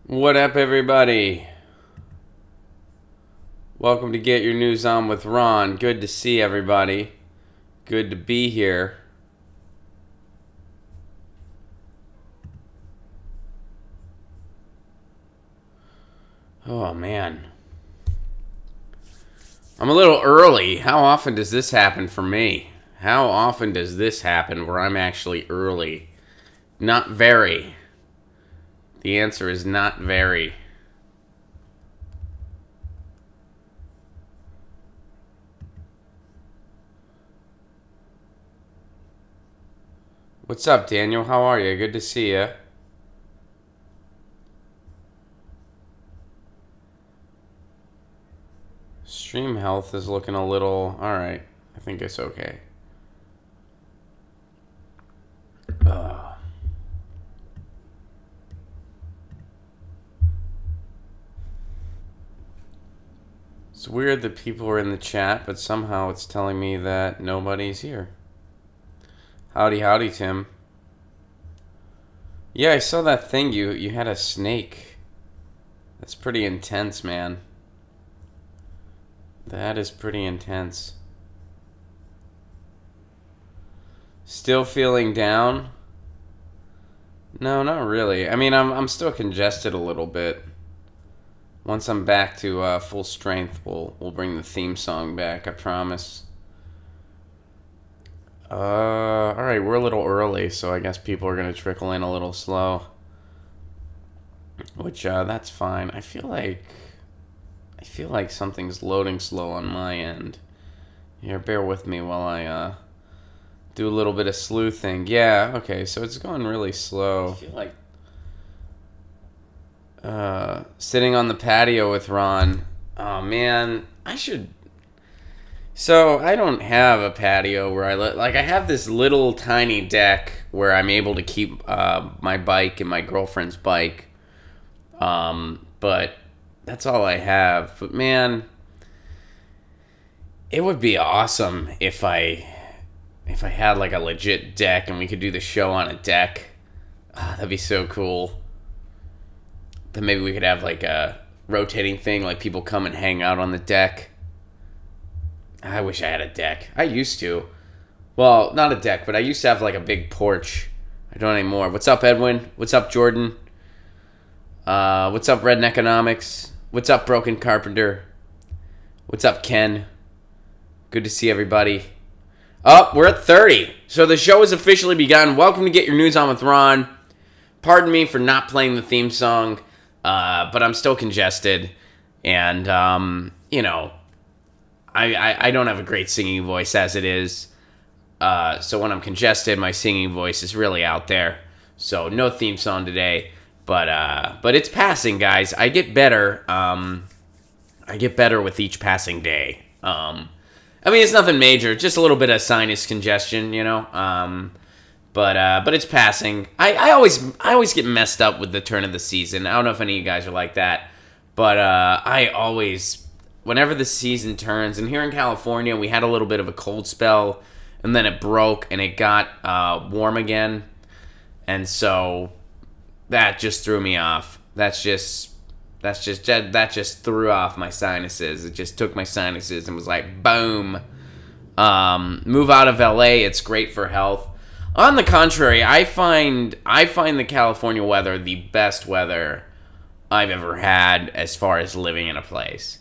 What up, everybody? Welcome to Get Your News On with Ron. Good to see everybody. Good to be here. Oh, man. I'm a little early. How often does this happen for me? How often does this happen where I'm actually early? Not very. The answer is not very. What's up, Daniel? How are you? Good to see you. Stream health is looking a little... Alright. I think it's okay. It's weird that people are in the chat, but somehow it's telling me that nobody's here. Howdy, howdy, Tim. Yeah, I saw that thing. You had a snake. That's pretty intense, man. That is pretty intense. Still feeling down? No, not really. I mean, I'm still congested a little bit. Once I'm back to full strength, we'll bring the theme song back, I promise. Alright, we're a little early, so I guess people are going to trickle in a little slow. Which, that's fine. I feel like something's loading slow on my end. Here, bear with me while I, do a little bit of sleuthing. Yeah, okay, so it's going really slow. I feel like... sitting on the patio with Ron. Oh, man, I should... So, I don't have a patio where I like, I have this little tiny deck where I'm able to keep, my bike and my girlfriend's bike. But that's all I have. But, man, it would be awesome if I had, like, a legit deck and we could do the show on a deck. That'd be so cool. Then maybe we could have, like, a rotating thing, like people come and hang out on the deck. I wish I had a deck. I used to. Well, not a deck, but I used to have, like, a big porch. I don't anymore. What's up, Edwin? What's up, Jordan? What's up, Redneck Economics? What's up, Broken Carpenter? What's up, Ken? Good to see everybody. Oh, we're at 30. So the show has officially begun. Welcome to Get Your News On with Ron. Pardon me for not playing the theme song, but I'm still congested. And, you know, I don't have a great singing voice as it is. So when I'm congested, my singing voice is really out there. So no theme song today. But it's passing, guys. I get better. I get better with each passing day. I mean, it's nothing major. Just a little bit of sinus congestion, you know. But it's passing. I always get messed up with the turn of the season. I don't know if any of you guys are like that. But I always... Whenever the season turns, and here in California, we had a little bit of a cold spell, and then it broke, and it got warm again. And so that just threw me off. That just threw off my sinuses. It just took my sinuses and was like, boom. Move out of LA. It's great for health. On the contrary, I find the California weather the best weather I've ever had as far as living in a place.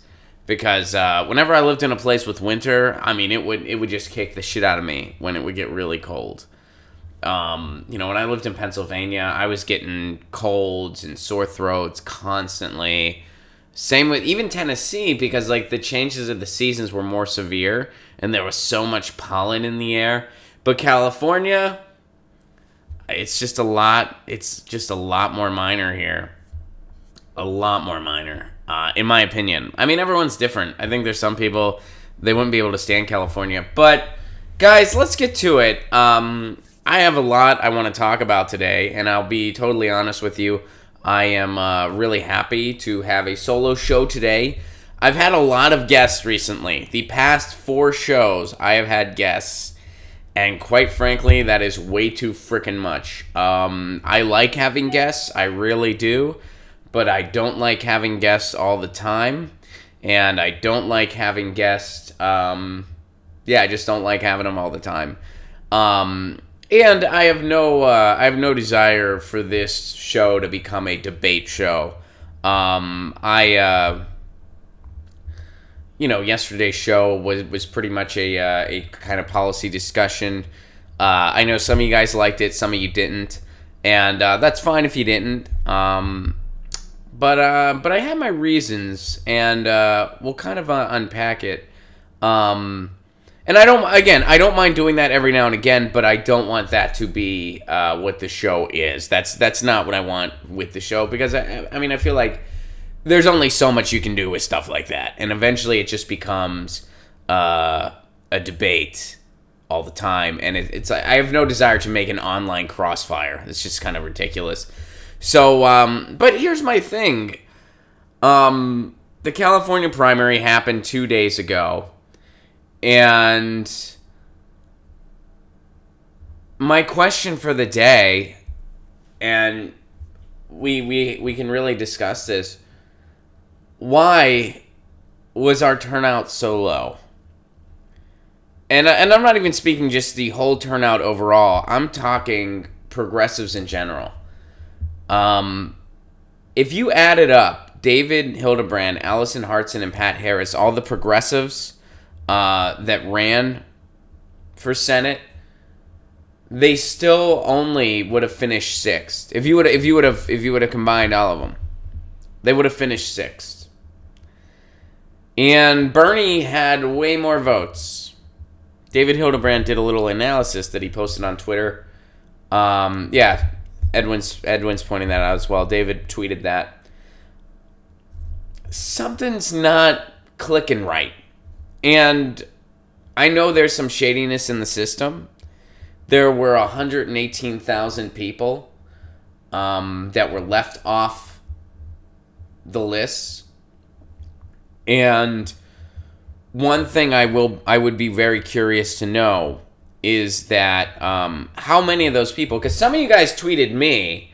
Because whenever I lived in a place with winter, I mean, it would just kick the shit out of me when it would get really cold. You know, when I lived in Pennsylvania, I was getting colds and sore throats constantly. Same with even Tennessee, because like the changes of the seasons were more severe, and there was so much pollen in the air. But California, it's just a lot more minor here. A lot more minor. In my opinion. I mean, everyone's different. I think there's some people, they wouldn't be able to stand California. But, guys, let's get to it. I have a lot I want to talk about today, and I'll be totally honest with you. I am really happy to have a solo show today. I've had a lot of guests recently. The past 4 shows, I have had guests. And quite frankly, that is way too freaking much. I like having guests. I really do. but I don't like having guests all the time, and I don't like having guests. Yeah, I just don't like having them all the time. And I have no desire for this show to become a debate show. Yesterday's show was pretty much a kind of policy discussion. I know some of you guys liked it, some of you didn't, and that's fine if you didn't. But I have my reasons, and we'll kind of unpack it. And I don't mind doing that every now and again, but I don't want that to be what the show is. That's not what I want with the show, because I feel like there's only so much you can do with stuff like that, and eventually it just becomes a debate all the time, and it's I have no desire to make an online crossfire. It's just kind of ridiculous. So, but here's my thing. The California primary happened 2 days ago, and my question for the day, and we can really discuss this, why was our turnout so low? And I'm not even speaking just the whole turnout overall. I'm talking progressives in general. If you added up David Hildebrand, Allison Hartson, and Pat Harris, all the progressives that ran for Senate, they still only would have finished sixth. If you would have combined all of them, they would have finished sixth. And Bernie had way more votes. David Hildebrand did a little analysis that he posted on Twitter. Yeah, Edwin's pointing that out as well. David tweeted that. Something's not clicking right. And I know there's some shadiness in the system. There were 118,000 people that were left off the list. And one thing I would be very curious to know is that how many of those people, because some of you guys tweeted me,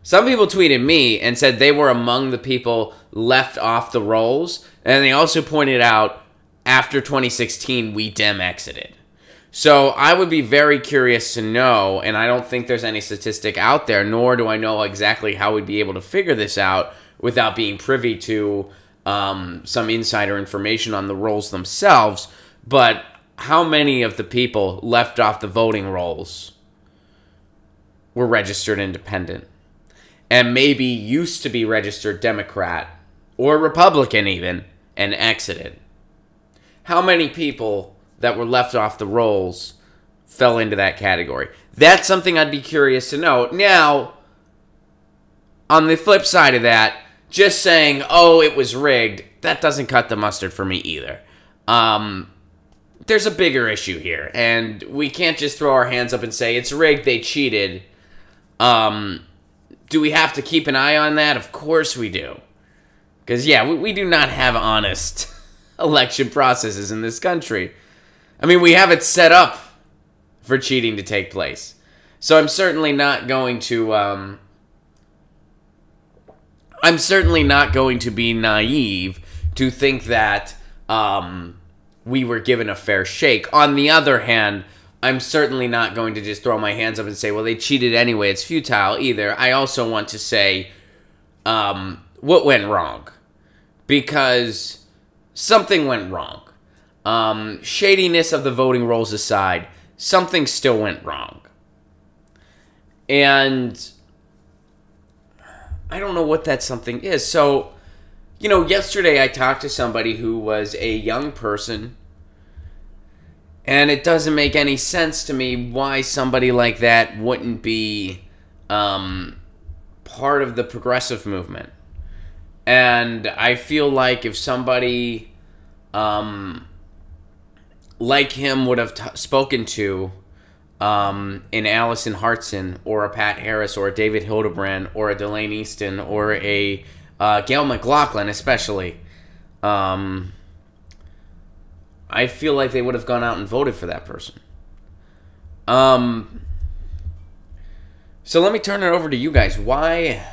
some people tweeted me and said they were among the people left off the rolls, and they also pointed out after 2016 we Dem exited. So I would be very curious to know, and I don't think there's any statistic out there, nor do I know exactly how we'd be able to figure this out without being privy to some insider information on the rolls themselves, but how many of the people left off the voting rolls were registered independent and maybe used to be registered Democrat or Republican even and exited? How many people that were left off the rolls fell into that category? That's something I'd be curious to know. Now, on the flip side of that, just saying, oh, it was rigged, that doesn't cut the mustard for me either. There's a bigger issue here, and we can't just throw our hands up and say, it's rigged, they cheated. Do we have to keep an eye on that? Of course we do. Because, yeah, we do not have honest election processes in this country. I mean, we have it set up for cheating to take place. So I'm certainly not going to... I'm certainly not going to be naive to think that we were given a fair shake. On the other hand, I'm certainly not going to just throw my hands up and say, well, they cheated anyway, it's futile either. I also want to say what went wrong. Because something went wrong. Shadiness of the voting rolls aside, something still went wrong. And I don't know what that something is. So, yesterday I talked to somebody who was a young person, and it doesn't make any sense to me why somebody like that wouldn't be part of the progressive movement. And I feel like if somebody like him would have spoken to an Allison Hartson or a Pat Harris or a David Hildebrand or a Delane Easton or a Gail McLaughlin especially, I feel like they would have gone out and voted for that person. So let me turn it over to you guys. Why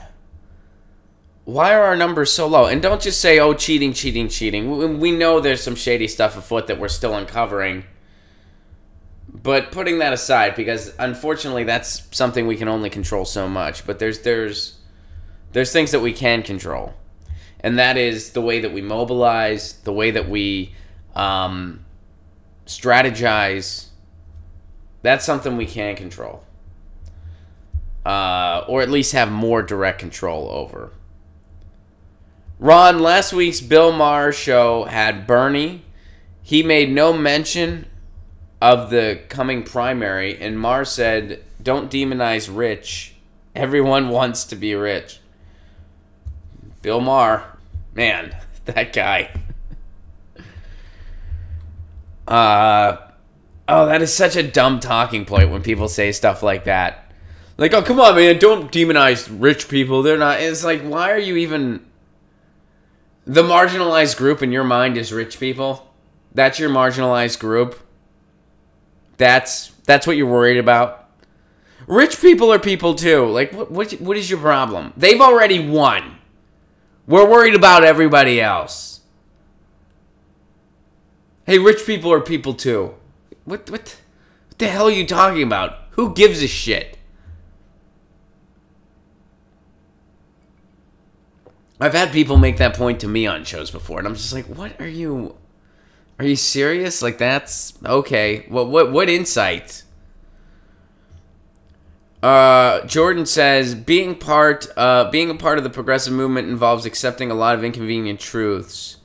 Why are our numbers so low? And don't just say, oh, cheating, cheating, cheating. We know there's some shady stuff afoot that we're still uncovering. But putting that aside, because unfortunately that's something we can only control so much. But there's things that we can control. And that is the way that we mobilize, the way that we strategize. That's something we can control. Or at least have more direct control over. Ron, last week's Bill Maher show had Bernie. He made no mention of the coming primary, and Maher said, don't demonize rich. Everyone wants to be rich. Bill Maher, man, that guy. That is such a dumb talking point when people say stuff like that. Like, oh, come on, man, don't demonize rich people. They're not. It's like, why are you even... The marginalized group in your mind is rich people? That's your marginalized group? That's what you're worried about? Rich people are people too. Like, what is your problem? They've already won. We're worried about everybody else. Hey, rich people are people too. What the hell are you talking about? Who gives a shit? I've had people make that point to me on shows before, and I'm just like, what are you... Are you serious? Like, that's... Okay. What insight? Jordan says, being a part of the progressive movement involves accepting a lot of inconvenient truths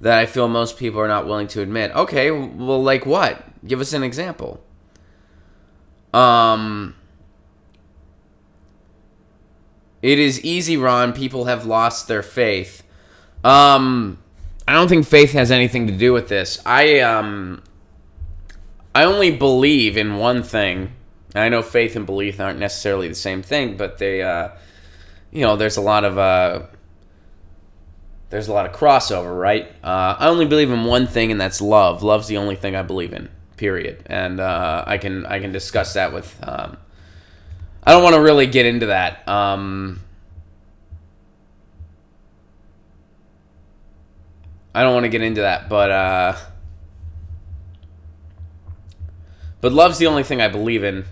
that I feel most people are not willing to admit. Okay, well, like what? Give us an example. It is easy, Ron. People have lost their faith. I don't think faith has anything to do with this. I only believe in one thing. I know faith and belief aren't necessarily the same thing, but they, there's a lot of crossover, right? I only believe in one thing, and that's love. Love's the only thing I believe in. Period. And I can discuss that with. I don't want to really get into that. I don't want to get into that, but love's the only thing I believe in.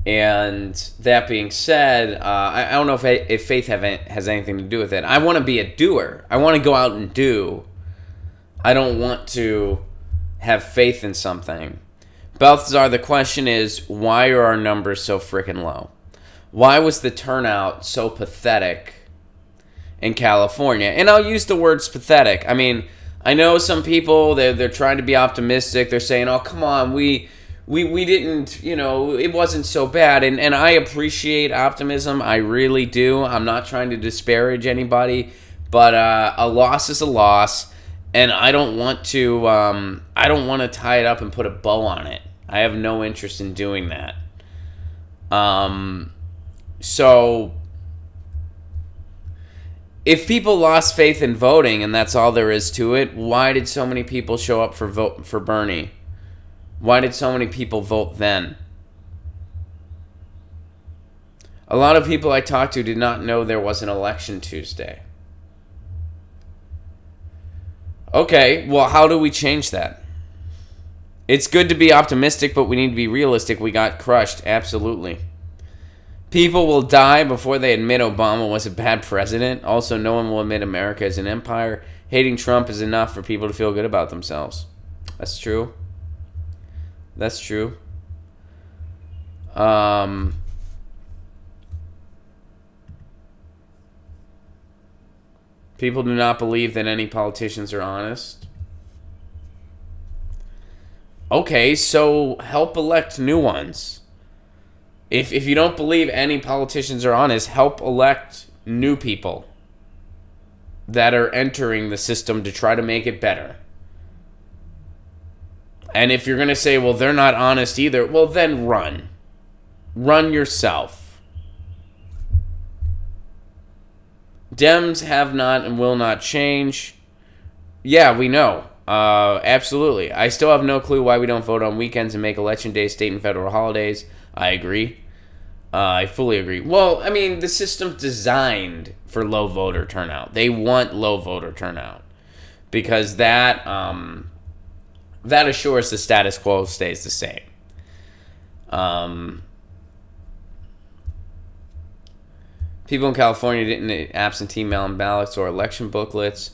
And that being said, I don't know if faith has anything to do with it. I want to be a doer. I want to go out and do. I don't want to have faith in something. Balthazar, the question is, why are our numbers so freaking low? Why was the turnout so pathetic in California? And I'll use the words pathetic. I mean, I know some people, they're trying to be optimistic. They're saying, oh, come on, we didn't, it wasn't so bad. And I appreciate optimism. I really do. I'm not trying to disparage anybody. But a loss is a loss. And I don't want to tie it up and put a bow on it. I have no interest in doing that. So if people lost faith in voting and that's all there is to it, why did so many people show up for Bernie? Why did so many people vote then? A lot of people I talked to did not know there was an election Tuesday. Okay, well, how do we change that? It's good to be optimistic, but we need to be realistic. We got crushed, absolutely. People will die before they admit Obama was a bad president. Also, no one will admit America is an empire. Hating Trump is enough for people to feel good about themselves. That's true. That's true. People do not believe that any politicians are honest. Okay, so help elect new ones. If you don't believe any politicians are honest, help elect new people that are entering the system to try to make it better. And if you're going to say, well, they're not honest either, well, then run. Run yourself. Dems have not and will not change. Yeah, we know. Absolutely. I still have no clue why we don't vote on weekends and make election day state and federal holidays. I agree. I fully agree. Well, I mean, the system's designed for low voter turnout. They want low voter turnout because that assures the status quo stays the same. People in California didn't absentee mail-in ballots or election booklets.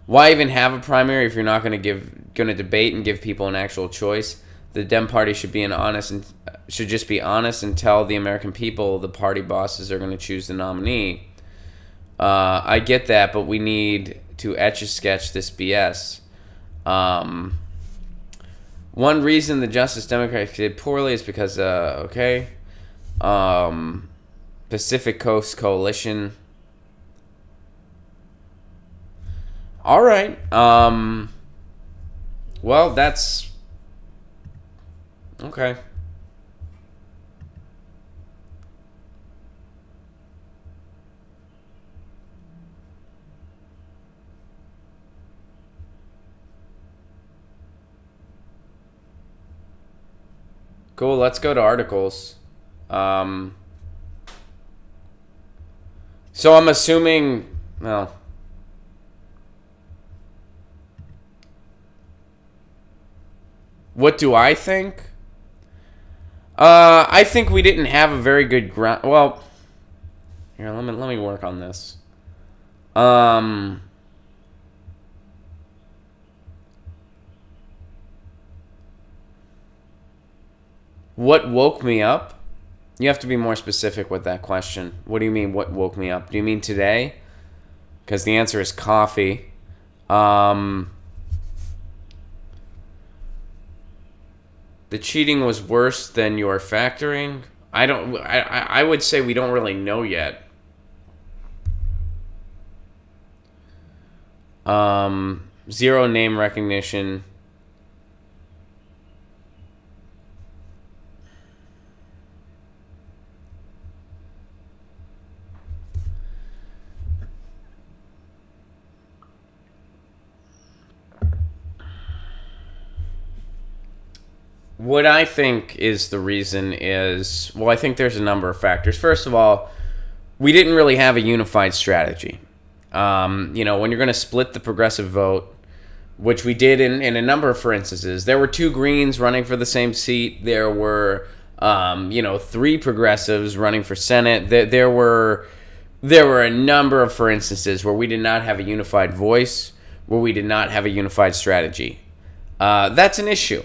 Why even have a primary if you're not going to debate and give people an actual choice? The Dem Party should just be honest and tell the American people the party bosses are going to choose the nominee. I get that, but we need to etch-a-sketch this BS. One reason the Justice Democrats did poorly is because, Pacific Coast Coalition. All right. Well, that's... Okay. Cool, let's go to articles. So I'm assuming... Well... What do I think? I think we didn't have a very good ground... Well... Here, let me work on this. What woke me up? You have to be more specific with that question. What do you mean, what woke me up? Do you mean today? Because the answer is coffee. The cheating was worse than your factoring? I would say we don't really know yet. Zero name recognition. What I think is the reason is, well, I think there's a number of factors. First of all, we didn't really have a unified strategy. When you're going to split the progressive vote, which we did in a number of instances, there were 2 Greens running for the same seat. There were, 3 progressives running for Senate. There were a number of instances where we did not have a unified voice, where we did not have a unified strategy. That's an issue.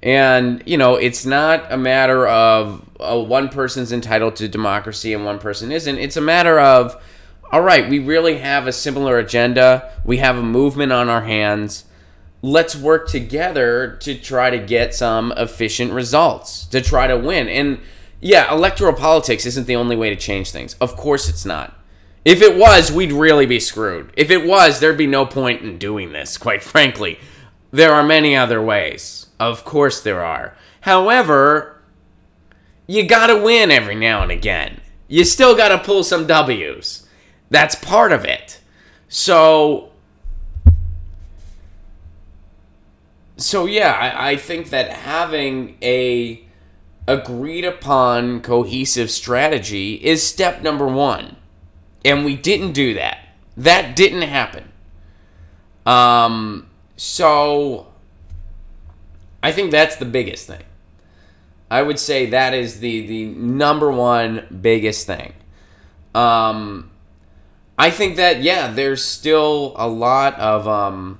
And, it's not a matter of one person's entitled to democracy and one person isn't. It's a matter of, all right, we really have a similar agenda. We have a movement on our hands. Let's work together to try to get some efficient results, to try to win. And, yeah, electoral politics isn't the only way to change things. Of course it's not. If it was, we'd really be screwed. If it was, there'd be no point in doing this, quite frankly. There are many other ways. Of course there are. However, you gotta win every now and again. You still gotta pull some W's. That's part of it. So yeah, I think that having a agreed upon cohesive strategy is step number 1. And we didn't do that. That didn't happen. So I think that's the biggest thing. I would say that is the number 1 biggest thing. I think that, yeah, there's still a lot of,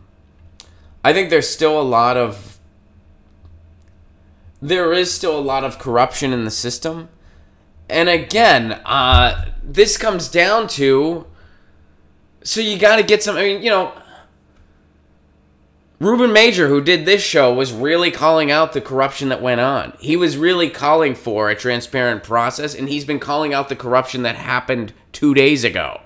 there is still a lot of corruption in the system. And again, this comes down to, so you got to get some, Ruben Major, who did this show, was really calling out the corruption that went on. He was really calling for a transparent process, and he's been calling out the corruption that happened 2 days ago.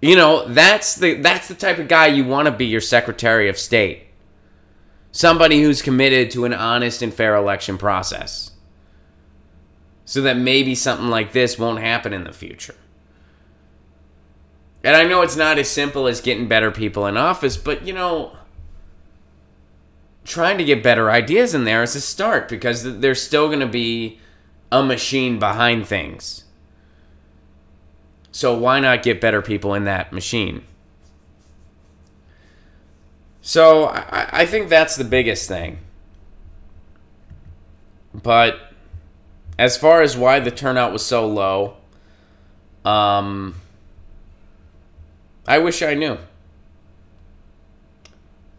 That's the type of guy you want to be your Secretary of State. Somebody who's committed to an honest and fair election process. So that maybe something like this won't happen in the future. And I know it's not as simple as getting better people in office, but, trying to get better ideas in there as a start, because there's still going to be a machine behind things. So why not get better people in that machine? So I think that's the biggest thing. But as far as why the turnout was so low, I wish I knew.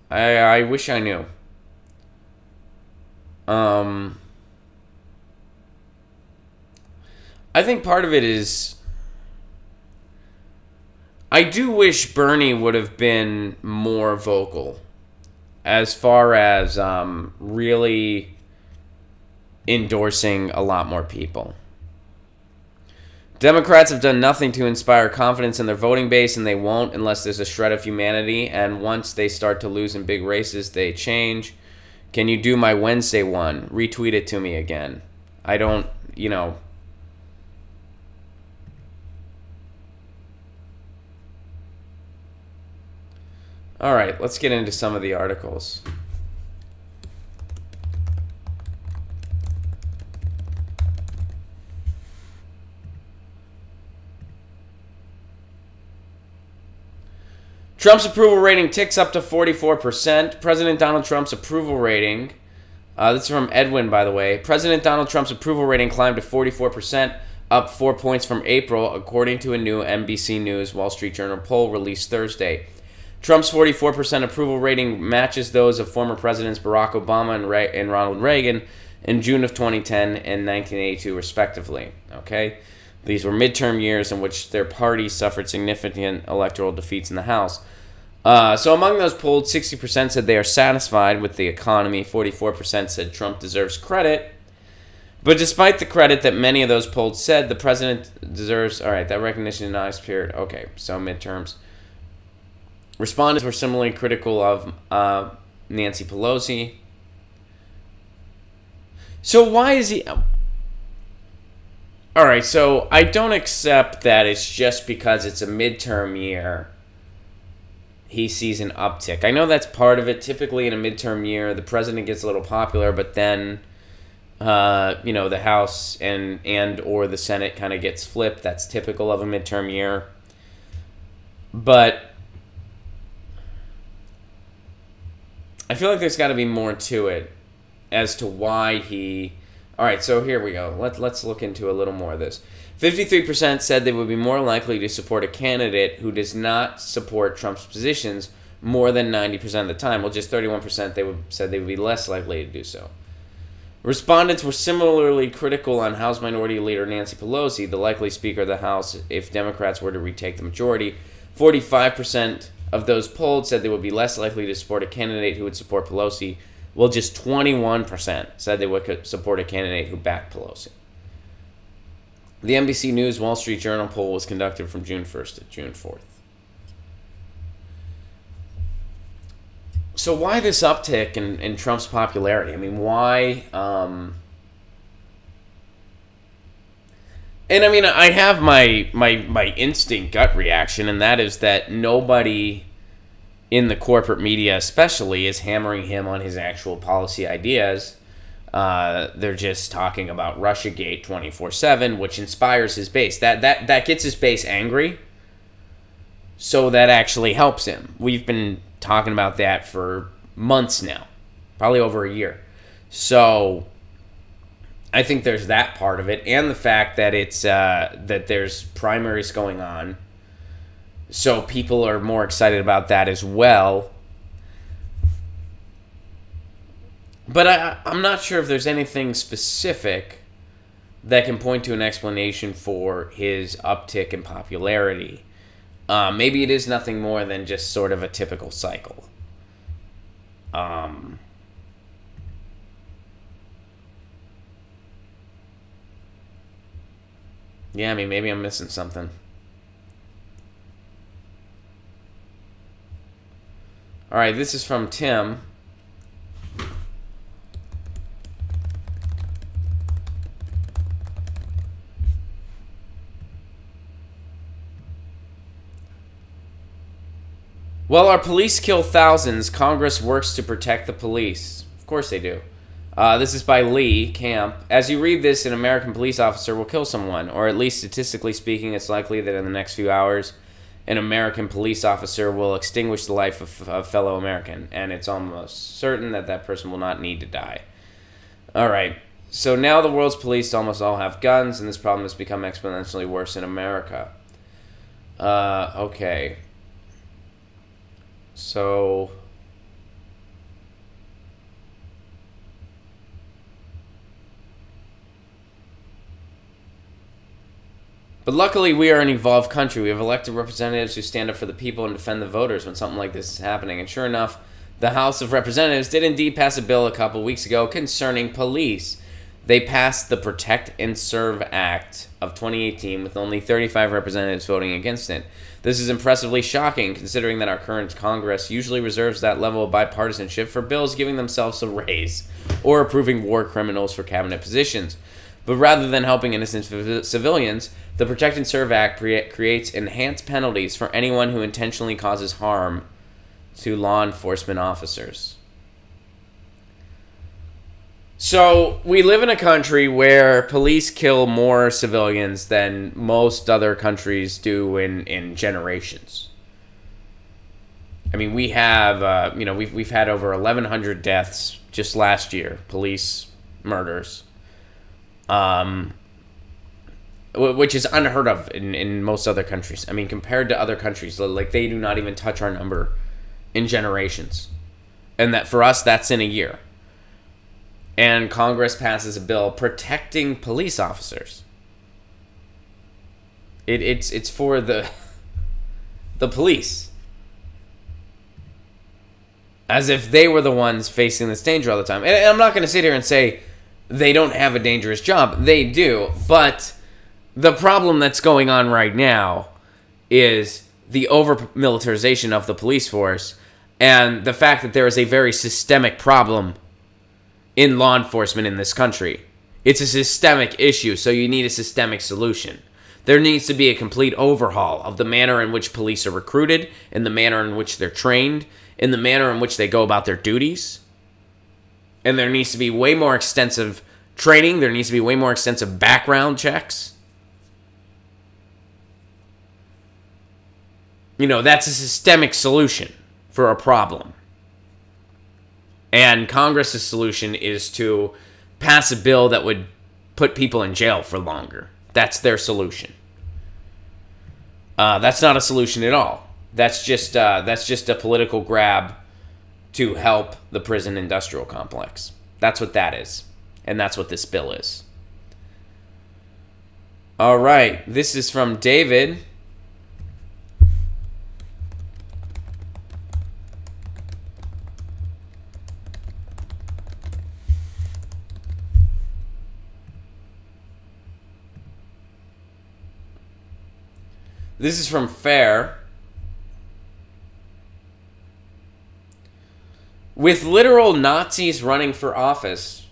I wish I knew. I think part of it is, I do wish Bernie would have been more vocal as far as really endorsing a lot more people. Democrats have done nothing to inspire confidence in their voting base, and they won't unless there's a shred of humanity. And once they start to lose in big races, they change. Can you do my Wednesday one? Retweet it to me again. I don't, All right, let's get into some of the articles. Trump's approval rating ticks up to 44%. President Donald Trump's approval rating, this is from Edwin, by the way. President Donald Trump's approval rating climbed to 44%, up 4 points from April, according to a new NBC News Wall Street Journal poll released Thursday. Trump's 44% approval rating matches those of former presidents Barack Obama and Ronald Reagan in June of 2010 and 1982, respectively. Okay? These were midterm years in which their party suffered significant electoral defeats in the House. So among those polled, 60% said they are satisfied with the economy. 44% said Trump deserves credit. But despite the credit that many of those polled said, the president deserves... All right, that recognition in nice period. Okay, so midterms. Respondents were similarly critical of Nancy Pelosi. So why is he... All right, so I don't accept that it's just because it's a midterm year he sees an uptick. I know that's part of it. Typically in a midterm year, the president gets a little popular, but then, the House and or the Senate kind of gets flipped. That's typical of a midterm year. But I feel like there's got to be more to it as to why he... All right, so here we go. Let's look into a little more of this. 53% said they would be more likely to support a candidate who does not support Trump's positions more than 90% of the time, while just 31% said they would be less likely to do so. Respondents were similarly critical on House Minority Leader Nancy Pelosi, the likely Speaker of the House if Democrats were to retake the majority. 45% of those polled said they would be less likely to support a candidate who would support Pelosi, while just 21% said they would support a candidate who backed Pelosi. The NBC News Wall Street Journal poll was conducted from June 1st to June 4th. So why this uptick in Trump's popularity? I mean, why... And I mean, I have my instinct gut reaction, and that is that nobody in the corporate media especially is hammering him on his actual policy ideas. They're just talking about Russiagate 24/7, which inspires his base. That gets his base angry, so that actually helps him. We've been talking about that for months now, probably over a year. So I think there's that part of it, and the fact that it's that there's primaries going on, so people are more excited about that as well. But I'm not sure if there's anything specific that can point to an explanation for his uptick in popularity. Maybe it is nothing more than just sort of a typical cycle. Yeah, I mean, maybe I'm missing something. All right, this is from Tim. While our police kill thousands, Congress works to protect the police. Of course they do. This is by Lee Camp. As you read this, an American police officer will kill someone, or at least statistically speaking, it's likely that in the next few hours, an American police officer will extinguish the life of a fellow American, and it's almost certain that that person will not need to die. Alright, so now the world's police almost all have guns, and this problem has become exponentially worse in America. Okay. So... But luckily, we are an evolved country. We have elected representatives who stand up for the people and defend the voters when something like this is happening. And sure enough, the House of Representatives did indeed pass a bill a couple weeks ago concerning police. They passed the Protect and Serve Act of 2018 with only 35 representatives voting against it. This is impressively shocking, considering that our current Congress usually reserves that level of bipartisanship for bills giving themselves a raise or approving war criminals for cabinet positions. But rather than helping innocent civilians, the Protect and Serve Act creates enhanced penalties for anyone who intentionally causes harm to law enforcement officers. So, we live in a country where police kill more civilians than most other countries do in generations. I mean, we have, we've had over 1,100 deaths just last year, police murders. Which is unheard of in most other countries. I mean, compared to other countries, like, they do not even touch our number in generations. And that for us, that's in a year. And Congress passes a bill protecting police officers. It's for the police. As if they were the ones facing this danger all the time. And I'm not going to sit here and say they don't have a dangerous job. They do. But the problem that's going on right now is the over-militarization of the police force and the fact that there is a very systemic problem in law enforcement in this country. It's a systemic issue, so you need a systemic solution. There needs to be a complete overhaul of the manner in which police are recruited, in the manner in which they're trained, in the manner in which they go about their duties. And there needs to be way more extensive training. There needs to be way more extensive background checks. You know, that's a systemic solution for a problem. And Congress's solution is to pass a bill that would put people in jail for longer. That's their solution. That's not a solution at all. That's just a political grab to help the prison industrial complex. That's what that is. And that's what this bill is. All right. This is from David. This is from Fair. With literal Nazis running for office,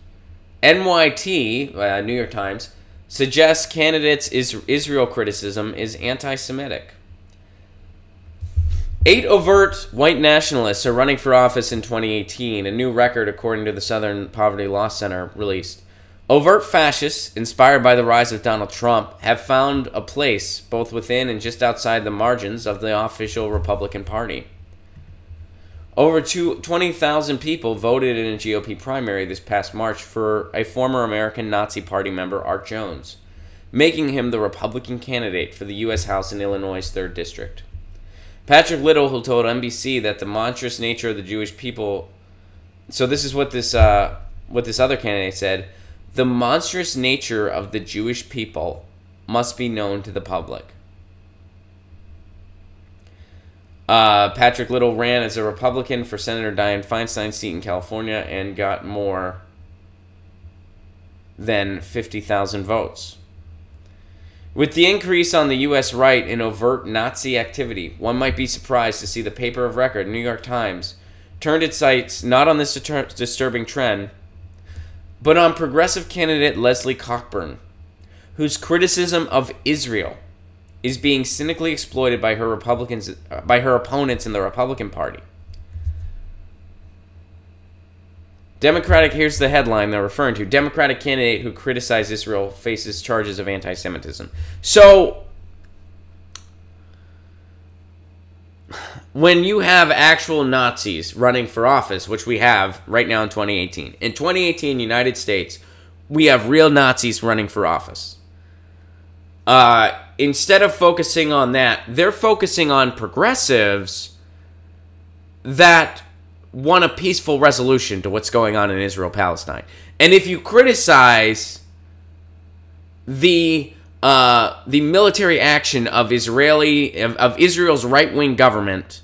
NYT, New York Times, suggests candidates' Israel criticism is anti-Semitic. 8 overt white nationalists are running for office in 2018, a new record according to the Southern Poverty Law Center released. Overt fascists, inspired by the rise of Donald Trump, have found a place both within and just outside the margins of the official Republican Party. Over 20,000 people voted in a GOP primary this past March for a former American Nazi Party member, Art Jones, making him the Republican candidate for the U.S. House in Illinois' 3rd District. Patrick Little, who told NBC that the monstrous nature of the Jewish people... So this is what this other candidate said. The monstrous nature of the Jewish people must be known to the public. Patrick Little ran as a Republican for Senator Dianne Feinstein's seat in California and got more than 50,000 votes. With the increase on the U.S. right in overt Nazi activity, one might be surprised to see the paper of record, New York Times, turned its sights not on this disturbing trend, but on progressive candidate Leslie Cockburn, whose criticism of Israel is being cynically exploited by her opponents in the Republican Party. Here's the headline they're referring to. Democratic candidate who criticized Israel faces charges of anti-Semitism. So, when you have actual Nazis running for office, which we have right now in 2018. In 2018, United States, we have real Nazis running for office. Instead of focusing on that, they're focusing on progressives that want a peaceful resolution to what's going on in Israel-Palestine. And if you criticize the military action of Israel's right-wing government,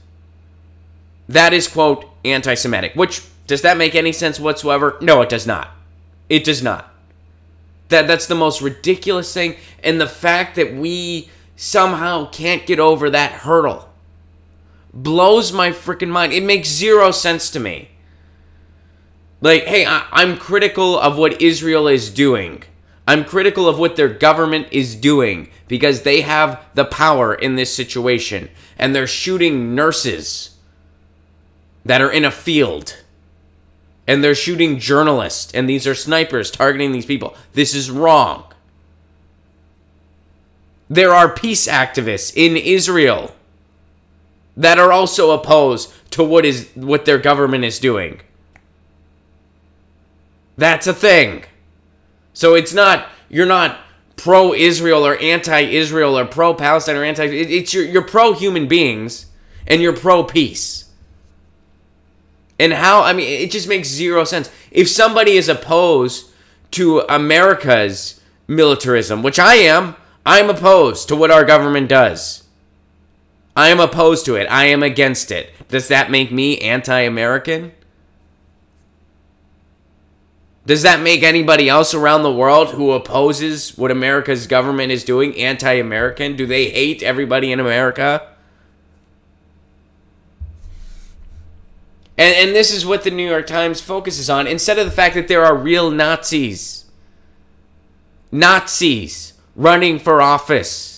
that is, quote, anti-Semitic. Which, does that make any sense whatsoever? No, it does not. It does not. That's the most ridiculous thing. And the fact that we somehow can't get over that hurdle blows my freaking mind. It makes zero sense to me. Like, hey, I'm critical of what Israel is doing. I'm critical of what their government is doing because they have the power in this situation. And they're shooting nurses that are in a field. And they're shooting journalists. And these are snipers targeting these people. This is wrong. There are peace activists in Israel that are also opposed to what their government is doing. That's a thing. So you're not pro-Israel or anti-Israel or pro-Palestine or you're pro-human beings and you're pro-peace. And it just makes zero sense. If somebody is opposed to America's militarism, which I'm opposed to what our government does. I am opposed to it. I am against it. Does that make me anti-American? Does that make anybody else around the world who opposes what America's government is doing anti-American? Do they hate everybody in America? And this is what the New York Times focuses on, instead of the fact that there are real Nazis. Nazis running for office.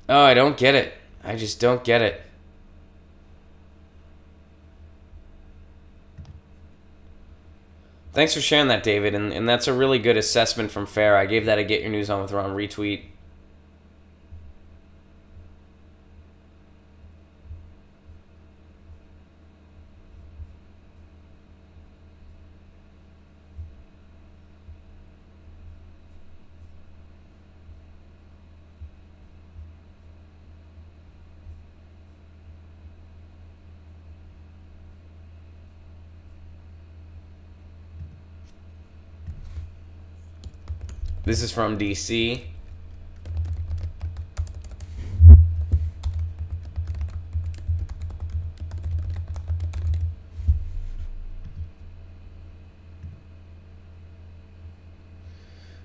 I don't get it. I just don't get it. Thanks for sharing that, David, and that's a really good assessment from Fair. I gave that a Get Your News On with Ron retweet. This is from DC.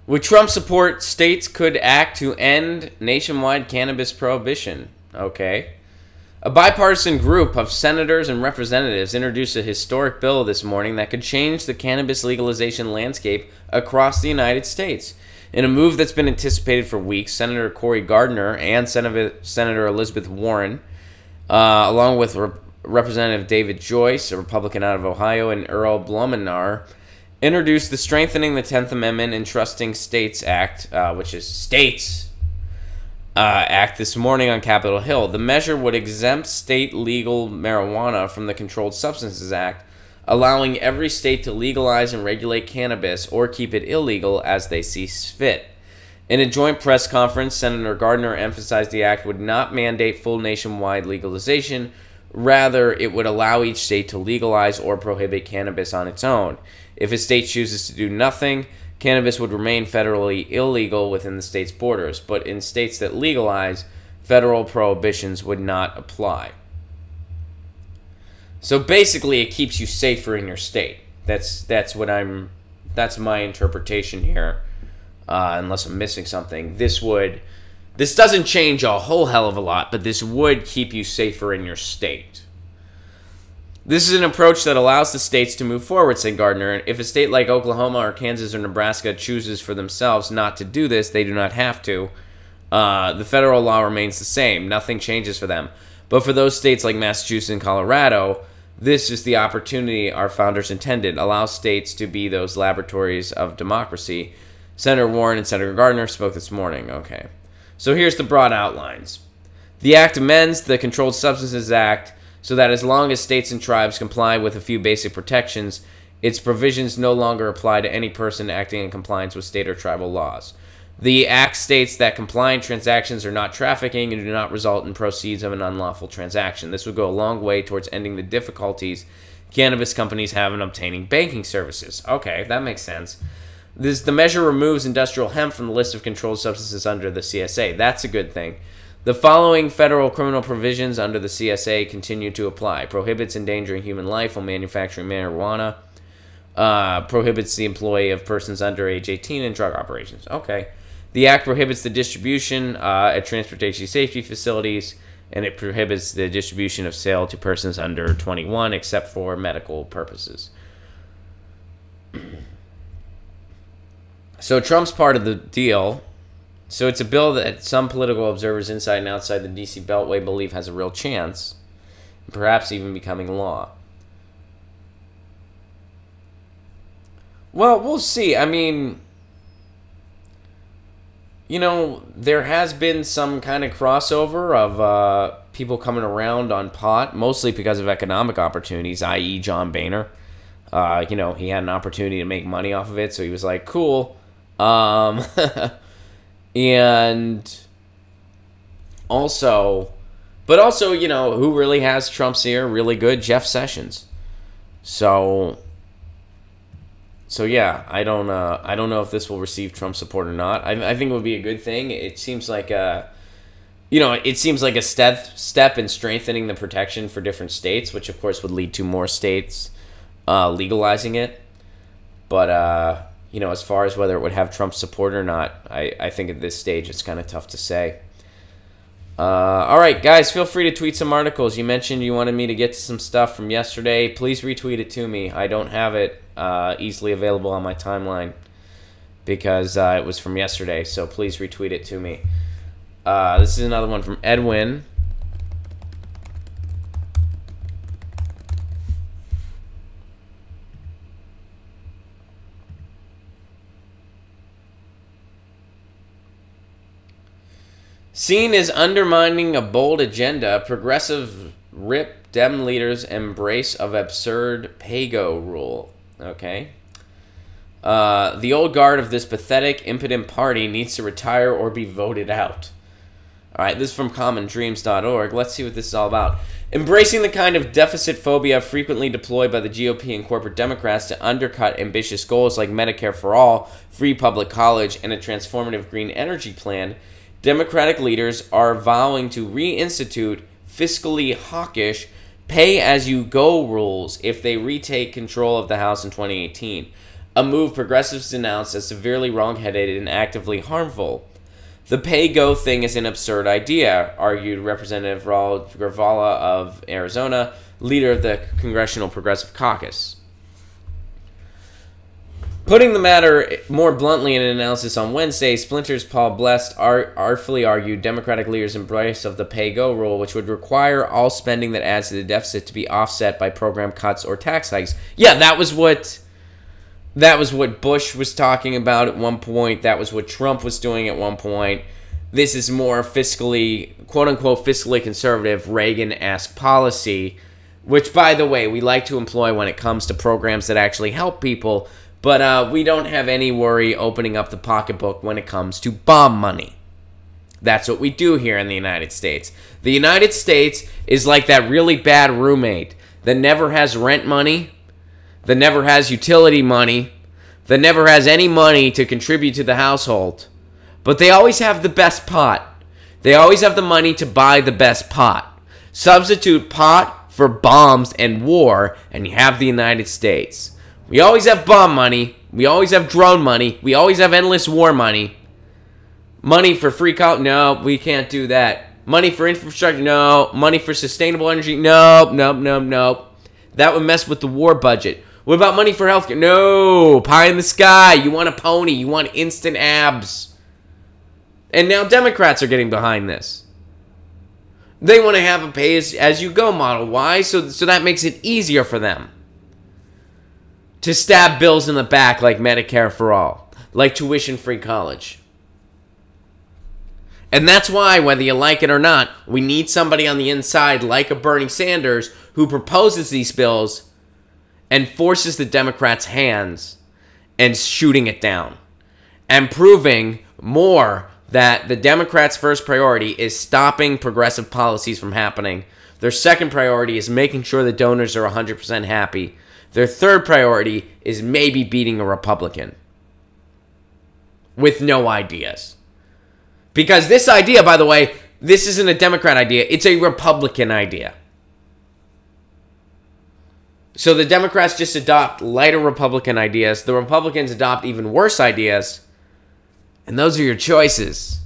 With Trump support, states could act to end nationwide cannabis prohibition. Okay. A bipartisan group of senators and representatives introduced a historic bill this morning that could change the cannabis legalization landscape across the United States. In a move that's been anticipated for weeks, Senator Cory Gardner and Senator Elizabeth Warren, along with Representative David Joyce, a Republican out of Ohio, and Earl Blumenauer, introduced the Strengthening the 10th Amendment and Trusting States Act, which is States Act, this morning on Capitol Hill. The measure would exempt state legal marijuana from the Controlled Substances Act, allowing every state to legalize and regulate cannabis or keep it illegal as they see fit. In a joint press conference, Senator Gardner emphasized the act would not mandate full nationwide legalization. Rather, it would allow each state to legalize or prohibit cannabis on its own. If a state chooses to do nothing, cannabis would remain federally illegal within the state's borders. But in states that legalize, federal prohibitions would not apply. So basically, it keeps you safer in your state. That's my interpretation here. Unless I'm missing something, this would This doesn't change a whole hell of a lot, but this would keep you safer in your state. This is an approach that allows the states to move forward, said Gardner. If a state like Oklahoma or Kansas or Nebraska chooses for themselves not to do this, they do not have to. The federal law remains the same. Nothing changes for them. But for those states like Massachusetts and Colorado, this is the opportunity our founders intended. Allow states to be those laboratories of democracy. Senator Warren and Senator Gardner spoke this morning. Okay. So here's the broad outlines. The act amends the Controlled Substances Act so that as long as states and tribes comply with a few basic protections, its provisions no longer apply to any person acting in compliance with state or tribal laws. The act states that compliant transactions are not trafficking and do not result in proceeds of an unlawful transaction. This would go a long way towards ending the difficulties cannabis companies have in obtaining banking services. Okay, that makes sense. The measure removes industrial hemp from the list of controlled substances under the CSA. That's a good thing. The following federal criminal provisions under the CSA continue to apply. Prohibits endangering human life while manufacturing marijuana. Prohibits the employee of persons under age 18 in drug operations. Okay. The act prohibits the distribution at transportation safety facilities, and it prohibits the distribution of sale to persons under 21 except for medical purposes. So Trump's part of the deal. So it's a bill that some political observers inside and outside the D.C. Beltway believe has a real chance, perhaps even becoming law. Well, we'll see. I mean, you know, there has been some kind of crossover of people coming around on pot, mostly because of economic opportunities, i.e. John Boehner. You know, he had an opportunity to make money off of it, so he was like, cool. And also, you know, who really has Trump's ear really good? Jeff Sessions. So yeah, I don't know if this will receive Trump support or not. I think it would be a good thing. It seems like a step in strengthening the protection for different states, which of course would lead to more states legalizing it. But you know, as far as whether it would have Trump's support or not, I think at this stage it's kind of tough to say. All right, guys, feel free to tweet some articles. You mentioned you wanted me to get to some stuff from yesterday. Please retweet it to me. I don't have it easily available on my timeline because it was from yesterday, so please retweet it to me. This is another one from Edwin. Seen as undermining a bold agenda, progressive rip Dem leaders embrace of absurd pay-go rule. Okay. The old guard of this pathetic, impotent party needs to retire or be voted out. All right, this is from commondreams.org. Let's see what this is all about. Embracing the kind of deficit phobia frequently deployed by the GOP and corporate Democrats to undercut ambitious goals like Medicare for all, free public college, and a transformative green energy plan, Democratic leaders are vowing to reinstitute fiscally hawkish pay-as-you-go rules if they retake control of the House in 2018, a move progressives denounced as severely wrong-headed and actively harmful. The pay-go thing is an absurd idea, argued Representative Raul Gravala of Arizona, leader of the Congressional Progressive Caucus. Putting the matter more bluntly in an analysis on Wednesday, Splinter's Paul Blest artfully argued Democratic leaders' embrace of the pay-go rule, which would require all spending that adds to the deficit to be offset by program cuts or tax hikes. Yeah, that was what Bush was talking about at one point. That was what Trump was doing at one point. This is more fiscally, quote-unquote, fiscally conservative, Reagan-esque policy, which, by the way, we like to employ when it comes to programs that actually help people. But we don't have any worry opening up the pocketbook when it comes to bomb money. That's what we do here in the United States. The United States is like that really bad roommate that never has rent money, that never has utility money, that never has any money to contribute to the household. But they always have the best pot. They always have the money to buy the best pot. Substitute pot for bombs and war, and you have the United States. We always have bomb money. We always have drone money. We always have endless war money. Money for free college? No, we can't do that. Money for infrastructure? No. Money for sustainable energy? Nope, nope, nope, nope. That would mess with the war budget. What about money for healthcare? No. Pie in the sky. You want a pony. You want instant abs. And now Democrats are getting behind this. They want to have a pay-as-you-go model. Why? So that makes it easier for them to stab bills in the back like Medicare for all, like tuition-free college. And that's why, whether you like it or not, we need somebody on the inside like a Bernie Sanders who proposes these bills and forces the Democrats' hands and shooting it down and proving more that the Democrats' first priority is stopping progressive policies from happening. Their second priority is making sure the donors are 100% happy. Their third priority is maybe beating a Republican with no ideas. Because this idea, by the way, this isn't a Democrat idea. It's a Republican idea. So the Democrats just adopt lighter Republican ideas. The Republicans adopt even worse ideas. And those are your choices.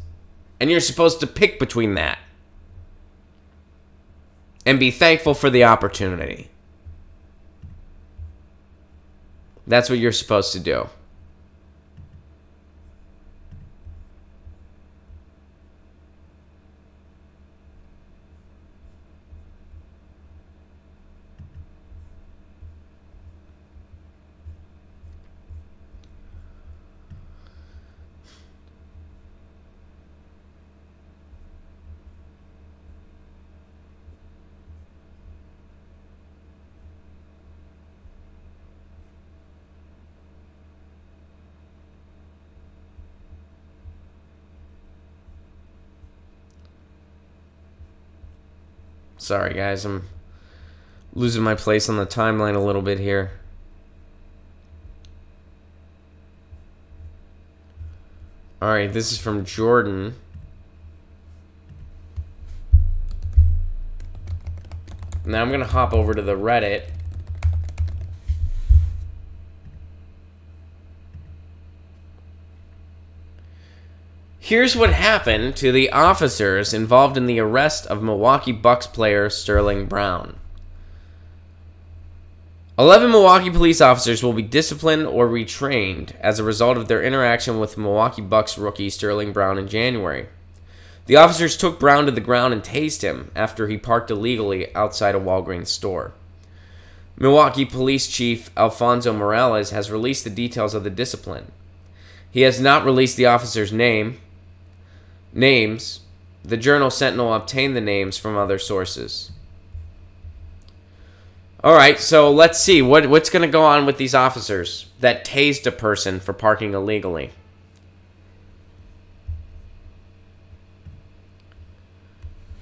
And you're supposed to pick between that. And be thankful for the opportunity. That's what you're supposed to do. Sorry, guys. I'm losing my place on the timeline a little bit here. Alright, this is from Jordan. Now I'm going to hop over to the Reddit. Here's what happened to the officers involved in the arrest of Milwaukee Bucks player Sterling Brown. 11 Milwaukee police officers will be disciplined or retrained as a result of their interaction with Milwaukee Bucks rookie Sterling Brown in January. The officers took Brown to the ground and tased him after he parked illegally outside a Walgreens store. Milwaukee Police Chief Alfonso Morales has released the details of the discipline. He has not released the officers' names. The Journal Sentinel obtained the names from other sources. Alright, so let's see. What's going to go on with these officers that tased a person for parking illegally?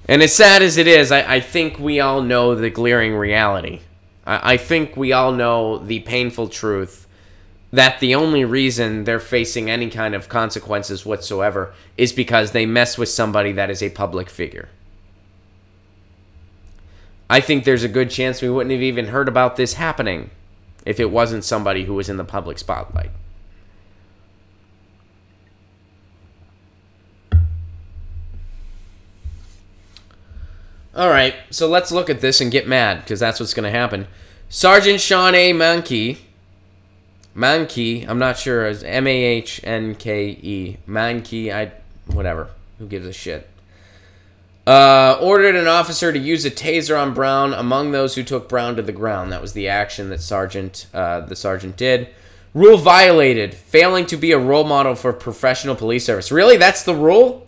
And as sad as it is, I think we all know the glaring reality. I think we all know the painful truth that the only reason they're facing any kind of consequences whatsoever is because they mess with somebody that is a public figure. I think there's a good chance we wouldn't have even heard about this happening if it wasn't somebody who was in the public spotlight. Alright, so let's look at this and get mad, because that's what's going to happen. Sergeant Sean A. Mankey, I'm not sure, it's M-A-H-N-K-E. Mankey, whatever. Who gives a shit? Ordered an officer to use a taser on Brown among those who took Brown to the ground. That was the action that the sergeant did. Rule violated, failing to be a role model for professional police service. Really? That's the rule?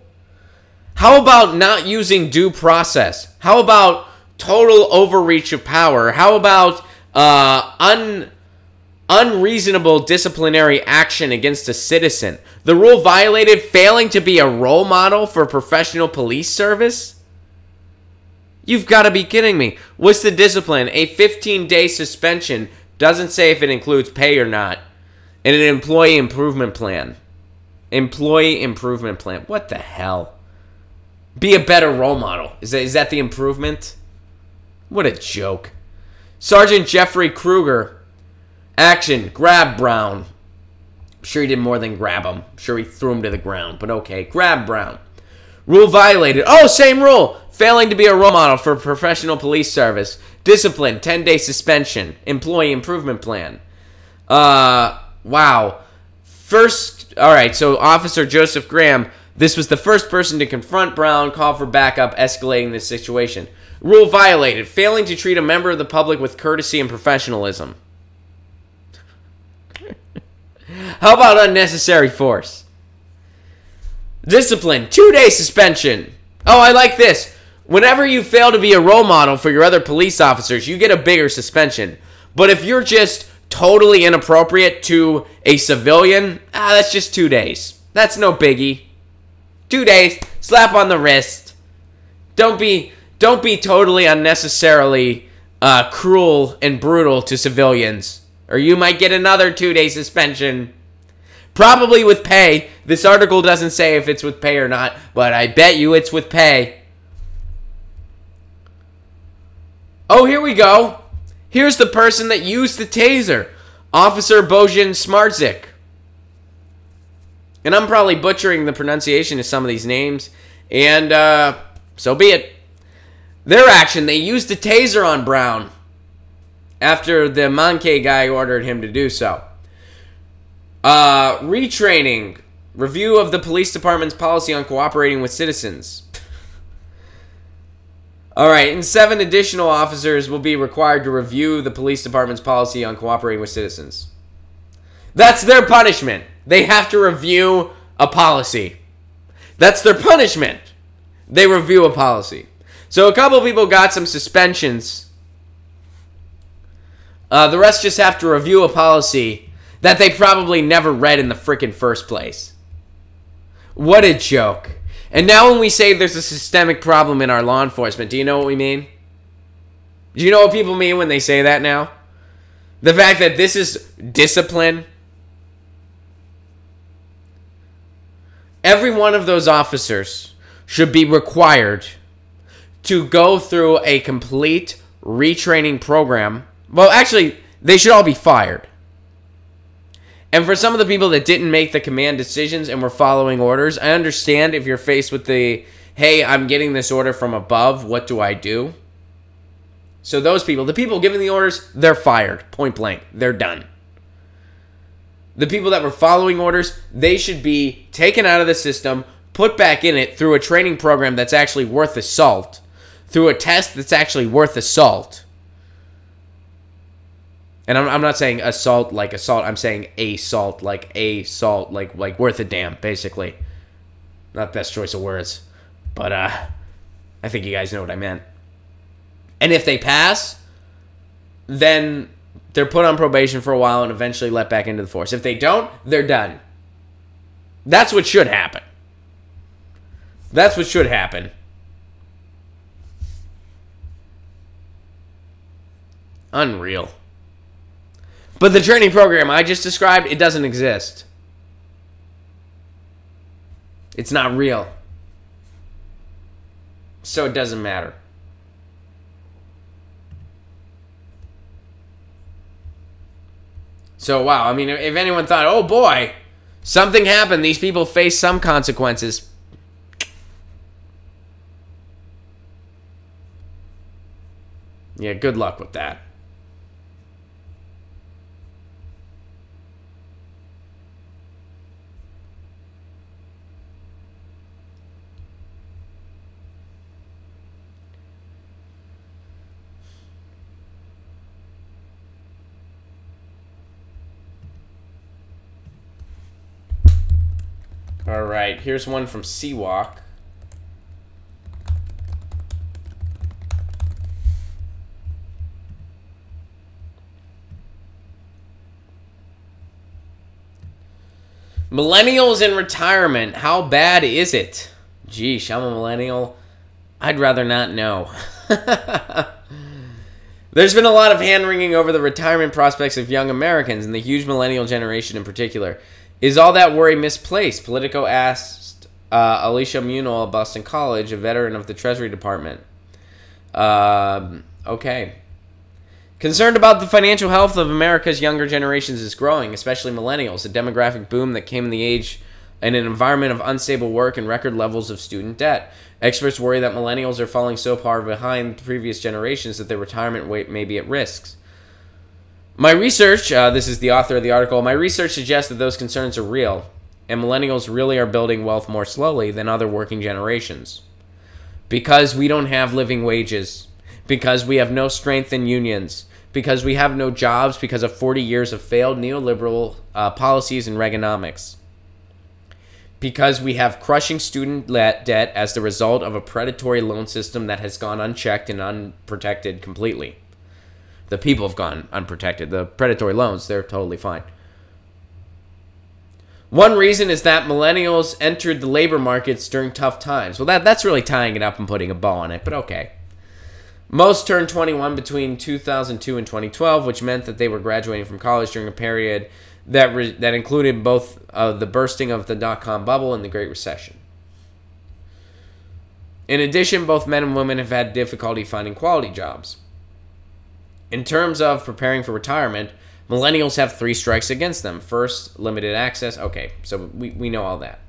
How about not using due process? How about total overreach of power? How about unreasonable disciplinary action against a citizen? The rule violated, failing to be a role model for professional police service? You've got to be kidding me. What's the discipline? A 15-day suspension. Doesn't say if it includes pay or not. And an employee improvement plan. Employee improvement plan. What the hell? Be a better role model. Is that the improvement? What a joke. Sergeant Jeffrey Kruger. Action. Grab Brown. sure he did more than grab him. I'm sure he threw him to the ground. But okay, grab Brown. Rule violated. Oh, same rule. Failing to be a role model for professional police service. Discipline, 10-day suspension. Employee improvement plan. Wow. Alright, so Officer Joseph Graham, this was the first person to confront Brown, call for backup, escalating the situation. Rule violated. Failing to treat a member of the public with courtesy and professionalism. How about unnecessary force? Discipline, 2-day suspension. Oh, I like this. Whenever you fail to be a role model for your other police officers, you get a bigger suspension. But if you're just totally inappropriate to a civilian, that's just 2 days. That's no biggie. 2 days, slap on the wrist. Don't be totally unnecessarily cruel and brutal to civilians, or you might get another 2-day suspension. Probably with pay. This article doesn't say if it's with pay or not, but I bet you it's with pay. Oh, here we go. Here's the person that used the taser. Officer Bojan Smartzik. And I'm probably butchering the pronunciation of some of these names. And so be it. Their action, they used a taser on Brown after the Mankey guy ordered him to do so. Retraining. Review of the police department's policy on cooperating with citizens. Alright, and 7 additional officers will be required to review the police department's policy on cooperating with citizens. That's their punishment. They have to review a policy. That's their punishment. They review a policy. So a couple people got some suspensions. The rest just have to review a policy that they probably never read in the frickin' first place. What a joke. And now when we say there's a systemic problem in our law enforcement, do you know what we mean? Do you know what people mean when they say that now? The fact that this is discipline. Every one of those officers should be required to go through a complete retraining program. Well, actually, they should all be fired. And for some of the people that didn't make the command decisions and were following orders, I understand if you're faced with the, hey, I'm getting this order from above, what do I do? So those people, the people giving the orders, they're fired, point blank. They're done. The people that were following orders, they should be taken out of the system, put back in it through a training program that's actually worth the salt, through a test that's actually worth the salt. And I'm not saying assault like assault. I'm saying assault like worth a damn, basically. Not best choice of words. But I think you guys know what I meant. And if they pass, then they're put on probation for a while and eventually let back into the force. If they don't, they're done. That's what should happen. That's what should happen. Unreal. But the training program I just described, it doesn't exist. It's not real. So it doesn't matter. So, wow, I mean, if anyone thought, oh boy, something happened, these people face some consequences. Yeah, good luck with that. Alright, here's one from Seawalk. Millennials in retirement. How bad is it? Geesh, I'm a millennial. I'd rather not know. There's been a lot of hand-wringing over the retirement prospects of young Americans and the huge millennial generation in particular. Is all that worry misplaced? Politico asked Alicia Munell of Boston College, a veteran of the Treasury Department. Okay. Concerned about the financial health of America's younger generations is growing, especially millennials, a demographic boom that came in an environment of unstable work and record levels of student debt. Experts worry that millennials are falling so far behind previous generations that their retirement rate may be at risk. My research, this is the author of the article, my research suggests that those concerns are real, and millennials really are building wealth more slowly than other working generations. Because we don't have living wages, because we have no strength in unions, because we have no jobs because of 40 years of failed neoliberal policies and Reaganomics. Because we have crushing student debt as the result of a predatory loan system that has gone unchecked and unprotected completely. The people have gone unprotected. The predatory loans, they're totally fine. One reason is that millennials entered the labor markets during tough times. Well, that's really tying it up and putting a bow on it, but okay. Most turned 21 between 2002 and 2012, which meant that they were graduating from college during a period that included both the bursting of the dot-com bubble and the Great Recession. In addition, both men and women have had difficulty finding quality jobs. In terms of preparing for retirement, millennials have 3 strikes against them. First, limited access. Okay, so we know all that.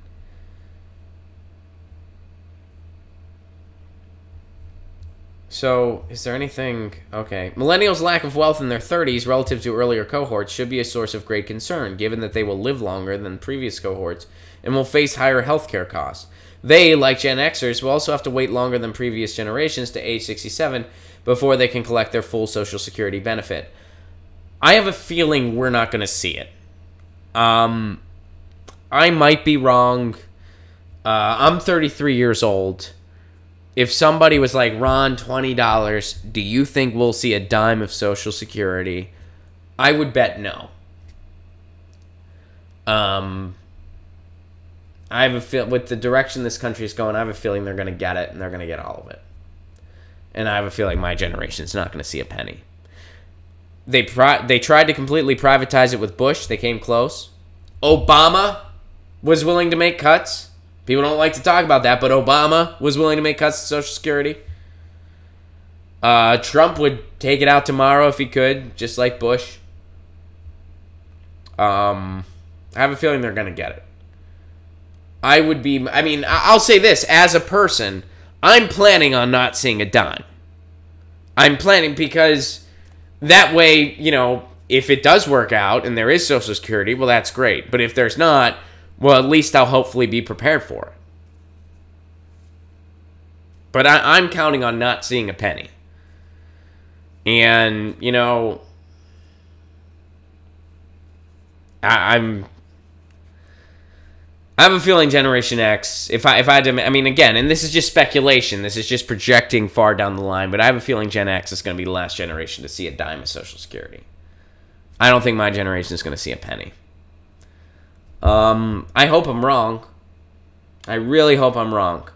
So, is there anything... Okay. Millennials' lack of wealth in their 30s relative to earlier cohorts should be a source of great concern, given that they will live longer than previous cohorts and will face higher healthcare costs. They, like Gen Xers, will also have to wait longer than previous generations to age 67 before they can collect their full Social Security benefit. I have a feeling we're not going to see it. I might be wrong. I'm 33 years old. If somebody was like, Ron, $20, do you think we'll see a dime of Social Security? I would bet no. I have a feel with the direction this country is going, I have a feeling they're going to get it, and they're going to get all of it. And I have a feeling my generation's not going to see a penny. They tried to completely privatize it with Bush. They came close. Obama was willing to make cuts. People don't like to talk about that, but Obama was willing to make cuts to Social Security. Trump would take it out tomorrow if he could, just like Bush. I have a feeling they're going to get it. I'll say this, as a person, I'm planning on not seeing a dime. I'm planning because that way, if it does work out and there is Social Security, well, that's great. But if there's not, well, at least I'll hopefully be prepared for it. But I'm counting on not seeing a penny. And, I have a feeling Generation X, if I had to, again, and this is just speculation, this is just projecting far down the line, but I have a feeling Gen X is going to be the last generation to see a dime of Social Security. I don't think my generation is going to see a penny. I hope I'm wrong. I really hope I'm wrong.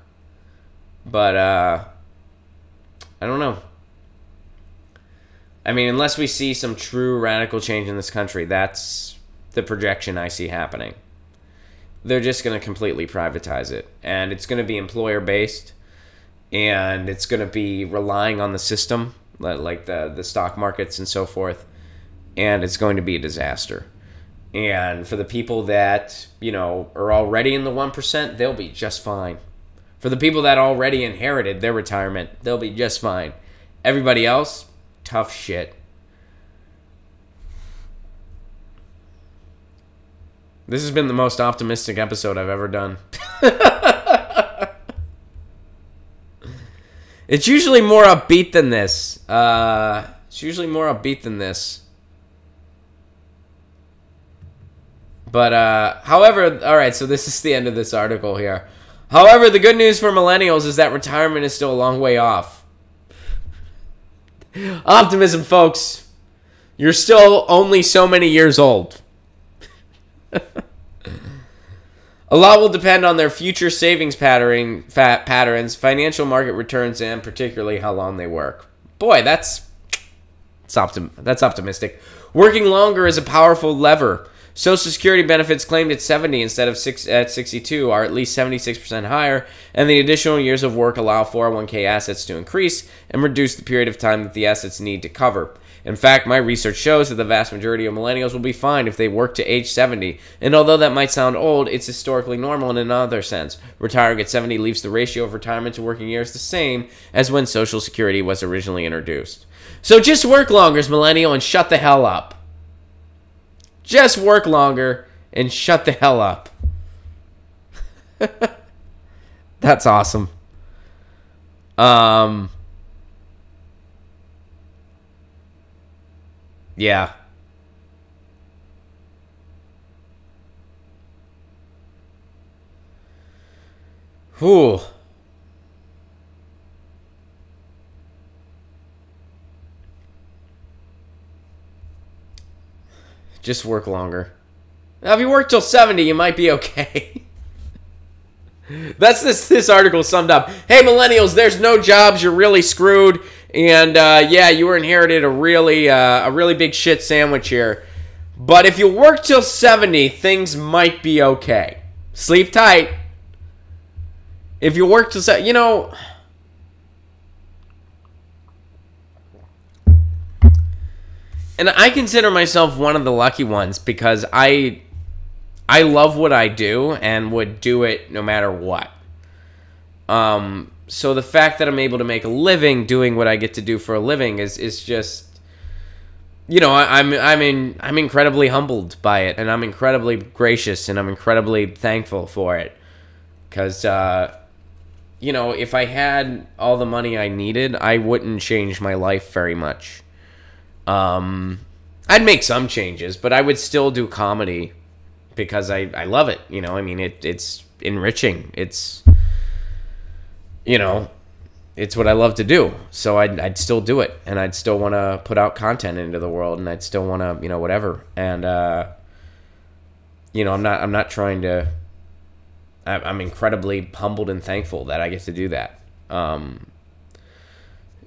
But, I don't know. Unless we see some true radical change in this country, that's the projection I see happening. They're just going to completely privatize it. And it's going to be employer-based. And it's going to be relying on the system, like the stock markets and so forth. And it's going to be a disaster. And for the people that, are already in the 1%, they'll be just fine. For the people that already inherited their retirement, they'll be just fine. Everybody else, tough shit. This has been the most optimistic episode I've ever done. It's usually more upbeat than this. But, however, alright, so this is the end of this article here. However, the good news for millennials is that retirement is still a long way off. Optimism, folks. You're still only so many years old. A lot will depend on their future savings patterns, financial market returns, and particularly how long they work. Boy, that's optimistic. Working longer is a powerful lever. Social Security benefits claimed at 70 instead of at 62 are at least 76% higher, and the additional years of work allow 401k assets to increase and reduce the period of time that the assets need to cover. In fact, my research shows that the vast majority of millennials will be fine if they work to age 70. And although that might sound old, it's historically normal in another sense. Retiring at 70 leaves the ratio of retirement to working years the same as when Social Security was originally introduced. So just work longer, millennial, and shut the hell up. Just work longer and shut the hell up. That's awesome. Yeah. Whew. Just work longer. Now, if you work till 70, you might be okay. That's this article summed up. Hey, millennials, there's no jobs. You're really screwed. And, yeah, you were inherited a really big shit sandwich here. But if you work till 70, things might be okay. Sleep tight. If you work till 70, you know... And I consider myself one of the lucky ones because I love what I do and would do it no matter what. So the fact that I'm able to make a living doing what I get to do for a living is just, you know, I'm incredibly humbled by it, and I'm incredibly gracious, and I'm incredibly thankful for it. Because, you know, if I had all the money I needed, I wouldn't change my life very much. I'd make some changes, but I would still do comedy because I love it. You know, I mean, it's enriching. It's, you know, it's what I love to do. So I'd still do it, and I'd still want to put out content into the world, and I'd still want to, you know, whatever. And, you know, I'm not trying to, I'm incredibly humbled and thankful that I get to do that.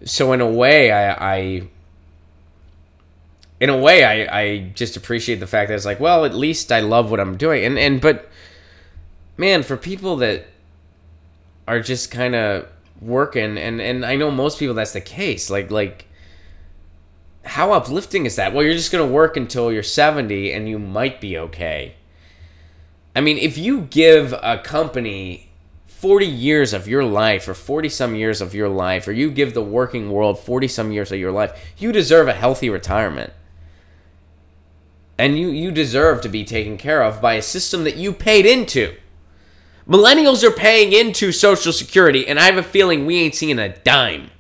So in a way, I just appreciate the fact that it's like, well, at least I love what I'm doing. But, man, for people that are just kind of working, and I know most people that's the case, like, how uplifting is that? Well, you're just going to work until you're 70 and you might be okay. I mean, if you give a company 40 years of your life or 40-some years of your life, or you give the working world 40-some years of your life, you deserve a healthy retirement. And you deserve to be taken care of by a system that you paid into. Millennials are paying into Social Security, and I have a feeling we ain't seeing a dime.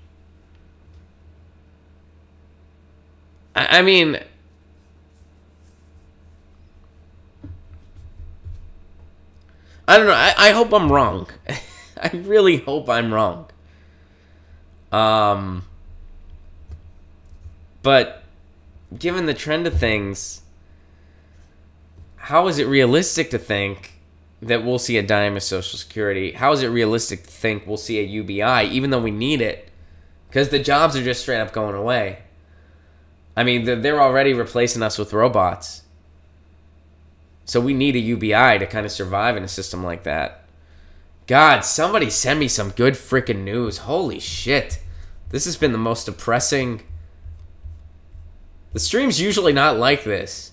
I mean, I don't know. I hope I'm wrong. I really hope I'm wrong. But given the trend of things, how is it realistic to think that we'll see a dime of Social Security? How is it realistic to think we'll see a UBI, even though we need it? Because the jobs are just straight up going away. I mean, they're already replacing us with robots. So we need a UBI to kind of survive in a system like that. God, somebody send me some good freaking news. Holy shit. This has been the most depressing... The stream's usually not like this.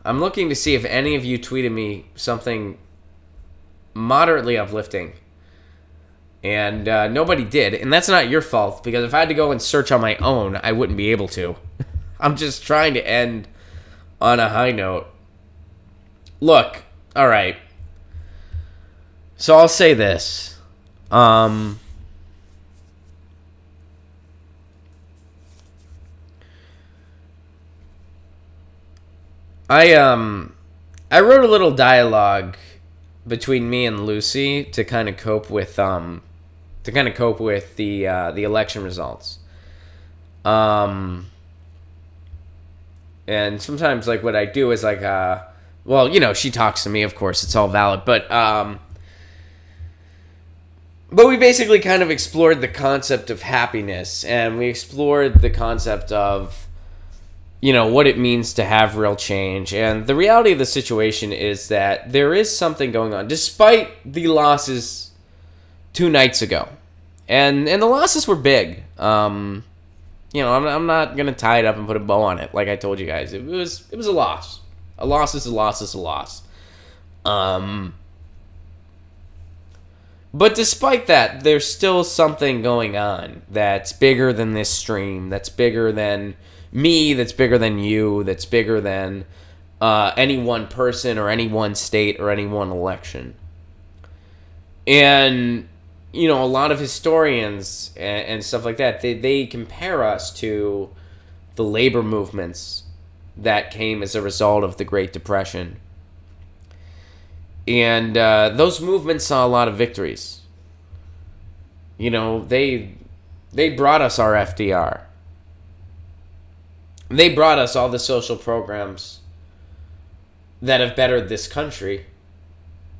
I'm looking to see if any of you tweeted me something moderately uplifting. And nobody did. And that's not your fault, because if I had to go and search on my own, I wouldn't be able to. I'm just trying to end on a high note. Look, all right. So I'll say this. I wrote a little dialogue between me and Lucy to kind of cope with the election results. And sometimes, like, what I do is, like, well, you know, she talks to me, of course, it's all valid, but we basically kind of explored the concept of happiness, and we explored the concept of, what it means to have real change. And the reality of the situation is that there is something going on, despite the losses 2 nights ago. And the losses were big. I'm not going to tie it up and put a bow on it, like I told you guys. It was a loss. A loss is a loss is a loss. But despite that, there's still something going on that's bigger than this stream, that's bigger than me, that's bigger than you, that's bigger than any one person or any one state or any one election. And, a lot of historians and stuff like that, they compare us to the labor movements that came as a result of the Great Depression. And those movements saw a lot of victories. They brought us our FDR. They brought us all the social programs that have bettered this country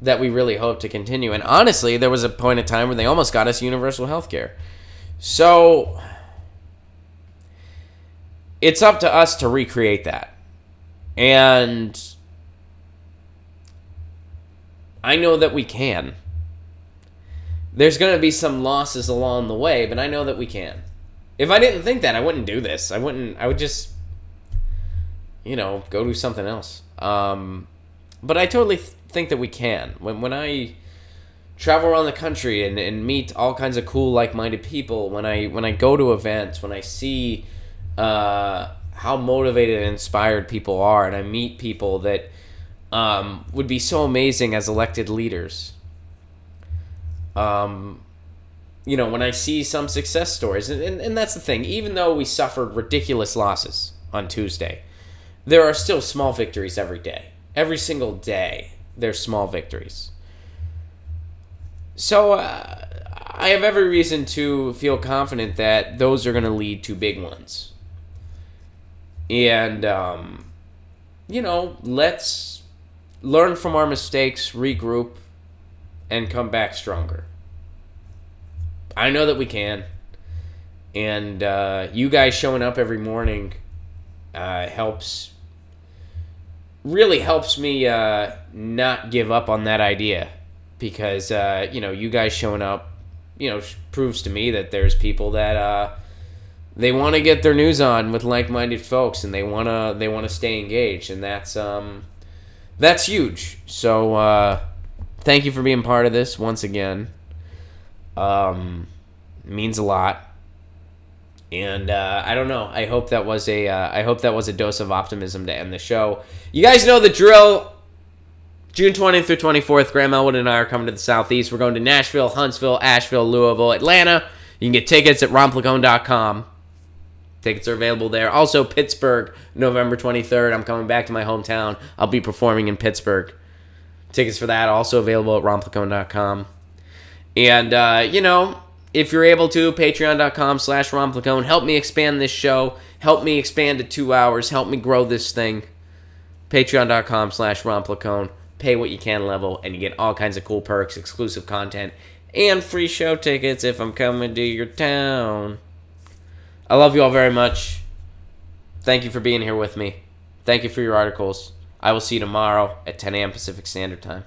that we really hope to continue. And honestly, there was a point in time where they almost got us universal health care. So it's up to us to recreate that. And I know that we can. There's going to be some losses along the way, but I know that we can. If I didn't think that, I wouldn't do this. I would just, go do something else. But I totally think that we can. When I travel around the country and meet all kinds of cool, like-minded people, when I go to events, when I see how motivated and inspired people are, and I meet people that would be so amazing as elected leaders. When I see some success stories, and that's the thing, even though we suffered ridiculous losses on Tuesday, there are still small victories every day. Every single day, there's small victories. So, I have every reason to feel confident that those are going to lead to big ones. And, let's learn from our mistakes, regroup, and come back stronger. I know that we can. And you guys showing up every morning really helps me not give up on that idea. Because, you guys showing up, proves to me that there's people that they want to get their news on with like-minded folks, and they want to stay engaged, and that's huge. So thank you for being part of this once again. Means a lot. And I don't know. I hope that was a dose of optimism to end the show. You guys know the drill. June 20th through 24th, Graham Elwood and I are coming to the Southeast. We're going to Nashville, Huntsville, Asheville, Louisville, Atlanta. You can get tickets at romplacone.com. Tickets are available there. Also, Pittsburgh, November 23rd. I'm coming back to my hometown. I'll be performing in Pittsburgh. Tickets for that also available at romplacone.com. And, if you're able to, patreon.com/romplacone. Help me expand this show. Help me expand to 2 hours. Help me grow this thing. Patreon.com/romplacone. Pay what you can level, and you get all kinds of cool perks, exclusive content, and free show tickets if I'm coming to your town. I love you all very much. Thank you for being here with me. Thank you for your articles. I will see you tomorrow at 10 a.m. Pacific Standard Time.